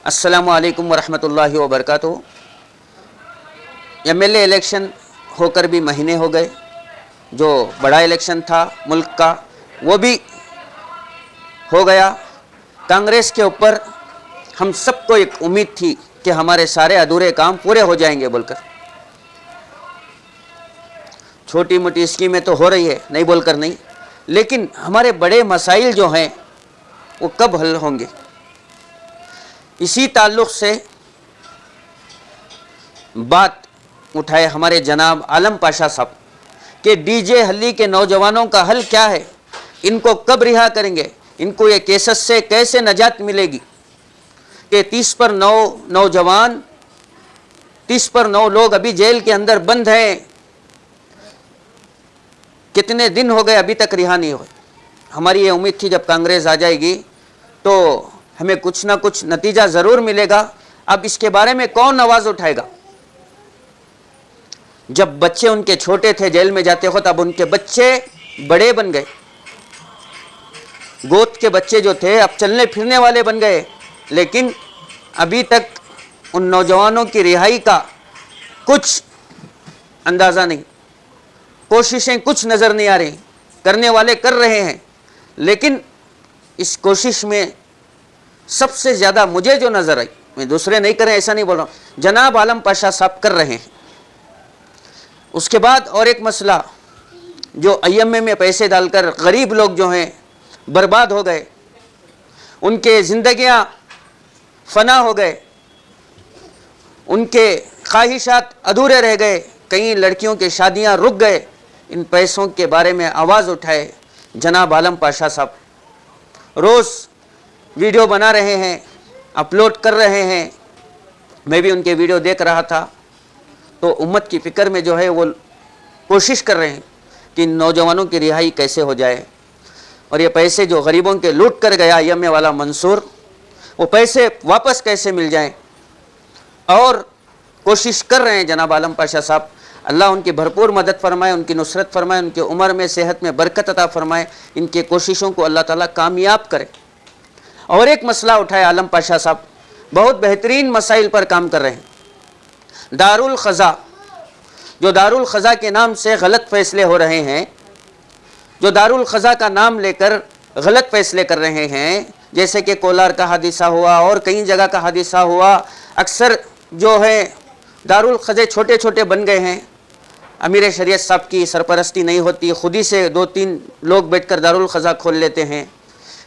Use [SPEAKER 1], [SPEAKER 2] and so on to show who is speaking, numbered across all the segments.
[SPEAKER 1] अस्सलामु अलैकुम वरहमतुल्लाहि वबरकातुहू। MLA इलेक्शन होकर भी महीने हो गए। जो बड़ा इलेक्शन था मुल्क का वो भी हो गया। कांग्रेस के ऊपर हम सबको एक उम्मीद थी कि हमारे सारे अधूरे काम पूरे हो जाएंगे बोलकर। छोटी मोटी स्कीमें तो हो रही है, नहीं बोलकर नहीं, लेकिन हमारे बड़े मसाइल जो हैं वो कब हल होंगे। इसी ताल्लुक़ से बात उठाए हमारे जनाब आलम पाशा साहब कि डीजे हल्ली के नौजवानों का हल क्या है, इनको कब रिहा करेंगे, इनको ये केसेस से कैसे नजात मिलेगी कि 30 पर 9 नौजवान, 30 पर 9 लोग अभी जेल के अंदर बंद हैं। कितने दिन हो गए अभी तक रिहा नहीं हुए। हमारी ये उम्मीद थी जब कांग्रेस आ जाएगी तो हमें कुछ ना कुछ नतीजा ज़रूर मिलेगा। अब इसके बारे में कौन आवाज़ उठाएगा। जब बच्चे उनके छोटे थे जेल में जाते हो तब उनके बच्चे बड़े बन गए। गोद के बच्चे जो थे अब चलने फिरने वाले बन गए, लेकिन अभी तक उन नौजवानों की रिहाई का कुछ अंदाज़ा नहीं। कोशिशें कुछ नज़र नहीं आ रही, करने वाले कर रहे हैं, लेकिन इस कोशिश में सबसे ज़्यादा मुझे जो नज़र आई, मैं दूसरे नहीं कर रहे ऐसा नहीं बोल रहा हूँ, जनाब आलम पाशा साहब कर रहे हैं। उसके बाद और एक मसला, जो IMA में पैसे डालकर गरीब लोग जो हैं बर्बाद हो गए, उनके ज़िंदगियाँ फना हो गए, उनके ख्वाहिशात अधूरे रह गए, कई लड़कियों की शादियाँ रुक गए। इन पैसों के बारे में आवाज़ उठाए जनाब आलम पाशा साहब। रोज़ वीडियो बना रहे हैं, अपलोड कर रहे हैं। मैं भी उनके वीडियो देख रहा था तो उम्मत की फ़िक्र में जो है वो कोशिश कर रहे हैं कि नौजवानों की रिहाई कैसे हो जाए और ये पैसे जो गरीबों के लूट कर गया IMA वाला मंसूर, वो पैसे वापस कैसे मिल जाएं, और कोशिश कर रहे हैं जनाब आलम पाशा साहब। अल्लाह उनकी भरपूर मदद फरमाए, उनकी नुसरत फरमाए, उनकी उम्र में सेहत में बरकत अता फरमाए, इनके कोशिशों को अल्लाह ताला कामयाब करे। और एक मसला उठाए आलम पाशा साहब, बहुत बेहतरीन मसाइल पर काम कर रहे हैं। दारुल ख़ज़ा, जो दारुल ख़ज़ा के नाम से गलत फ़ैसले हो रहे हैं, जो दारुल ख़ज़ा का नाम लेकर गलत फ़ैसले कर रहे हैं, जैसे कि कोलार का हादिसा हुआ और कई जगह का हादिसा हुआ। अक्सर जो है दारुल ख़ज़े छोटे छोटे बन गए हैं। अमीर शरीयत साहब की सरपरस्ती नहीं होती, खुद ही से 2-3 लोग बैठकर दारुल ख़ज़ा खोल लेते हैं।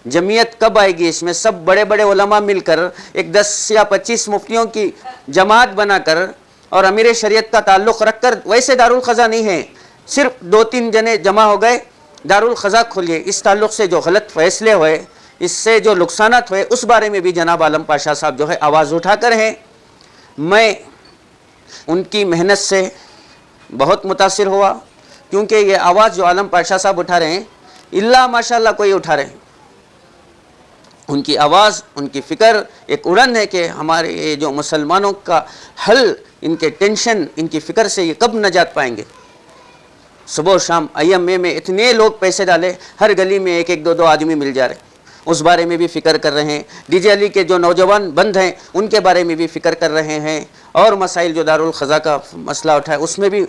[SPEAKER 1] जमीयत कब आएगी इसमें? सब बड़े बड़े उलमा मिलकर एक 10 या 25 मुफ्तियों की जमात बनाकर और अमीर शरीयत का ताल्लुक़ रखकर, वैसे दारुल ख़ज़ा नहीं है, सिर्फ 2-3 जने जमा हो गए, दारुल ख़ज़ा खोलिए। इस ताल्लुक़ से जो गलत फ़ैसले हुए, इससे जो नुकसानात हुए, उस बारे में भी जनाब आलम पाशा साहब जो है आवाज़ उठाकर हैं। मैं उनकी मेहनत से बहुत मुतासिर हुआ, क्योंकि ये आवाज़ जो आलम पाशा साहब उठा रहे हैं, इल्ला माशाअल्लाह कोई उठा रहे हैं। उनकी आवाज़, उनकी फ़िक्र एक उड़न है कि हमारे ये जो मुसलमानों का हल, इनके टेंशन, इनकी फ़िक्र से ये कब नजात पाएंगे। सुबह शाम IMA में इतने लोग पैसे डाले, हर गली में 1-1, 2-2 आदमी मिल जा रहे, उस बारे में भी फ़िक्र कर रहे हैं। डीजे अली के जो नौजवान बंद हैं उनके बारे में भी फ़िक्र कर रहे हैं, और मसाइल जो दारुल ख़ज़ा का मसला उठाए उसमें भी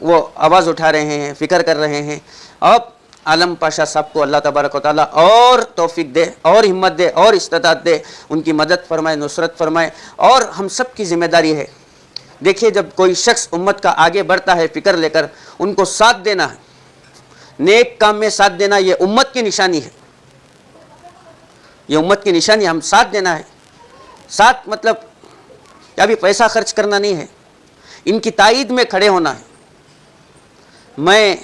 [SPEAKER 1] वो आवाज़ उठा रहे हैं, फ़िक्र कर रहे हैं। अब आलम पाशा साहब को अल्लाह तबारक व तआला और तौफीक दे, और हिम्मत दे, और इस्तिताअत दे, उनकी मदद फरमाए, नुसरत फरमाए। और हम सब की ज़िम्मेदारी है, देखिए जब कोई शख्स उम्मत का आगे बढ़ता है फ़िक्र लेकर, उनको साथ देना है, नेक काम में साथ देना, ये उम्मत की निशानी है, ये उम्मत की निशानी। हम साथ देना है। साथ मतलब क्या भी पैसा खर्च करना नहीं है, इनकी ताईद में खड़े होना है। मैं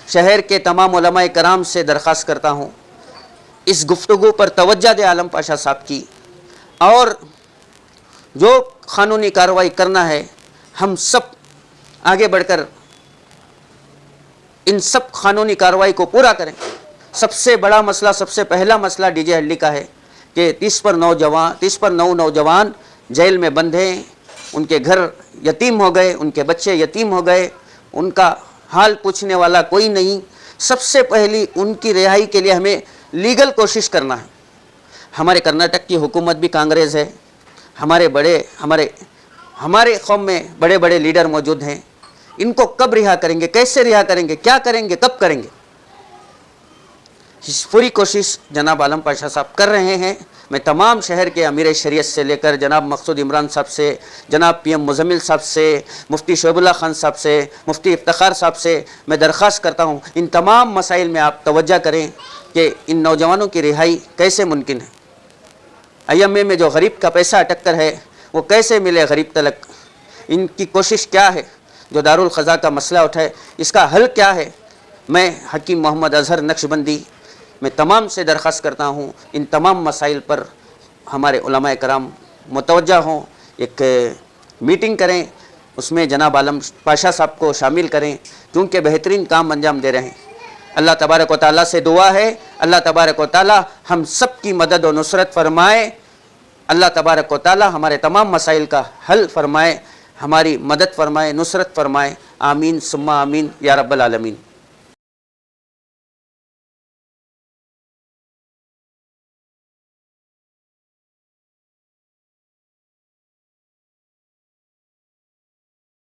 [SPEAKER 1] शहर के तमाम उलमाए कराम से दरख्वास्त करता हूँ, इस गुफ्तगू पर तवज्जो दे आलम पाशा साहब की, और जो क़ानूनी कार्रवाई करना है हम सब आगे बढ़कर इन सब क़ानूनी कार्रवाई को पूरा करें। सबसे बड़ा मसला, सबसे पहला मसला डीजे हल्ली का है कि 30 पर 9 नौजवान जेल में बंद हैं, उनके घर यतीम हो गए, उनके बच्चे यतीम हो गए, उनका हाल पूछने वाला कोई नहीं। सबसे पहली उनकी रिहाई के लिए हमें लीगल कोशिश करना है। हमारे कर्नाटक की हुकूमत भी कांग्रेस है, हमारे कौम में बड़े बड़े लीडर मौजूद हैं, इनको कब रिहा करेंगे, कैसे रिहा करेंगे, क्या करेंगे, कब करेंगे? इस पूरी कोशिश जनाब आलम पाशा साहब कर रहे हैं। मैं तमाम शहर के अमीर शरीयत से लेकर जनाब मकसूद इमरान साहब से, जनाब PM मुज़म्मिल साहब से, मुफ्ती शोबुल्लाह खान साहब से, मुफ्ती इफ्तिखार साहब से मैं दरख्वास्त करता हूँ, इन तमाम मसाइल में आप तवज्जो करें कि इन नौजवानों की रिहाई कैसे मुमकिन है। IMA में जो गरीब का पैसा अटक कर है वो कैसे मिले गरीब तलक, इनकी कोशिश क्या है? जो दारुल ख़ज़ा का मसला उठाए, इसका हल क्या है? मैं हकीम मोहम्मद अज़हर नक्शबंदी मैं तमाम से दरख्वास्त करता हूँ, इन तमाम मसाइल पर हमारे उलमाए कराम मुतवज्जा हों, एक मीटिंग करें, उसमें जनाब आलम पाशा साहब को शामिल करें, क्योंकि बेहतरीन काम अंजाम दे रहे हैं। अल्लाह तबारक व तआला से दुआ है, अल्लाह तबारक व तआला हम सब की मदद और नुसरत फरमाए, अल्लाह तबारक व तआला हमारे तमाम मसाइल का हल फरमाए, हमारी मदद फरमाए, नुसरत फरमाए। आमीन सुम्मा आमीन या रब्बल आलमीन।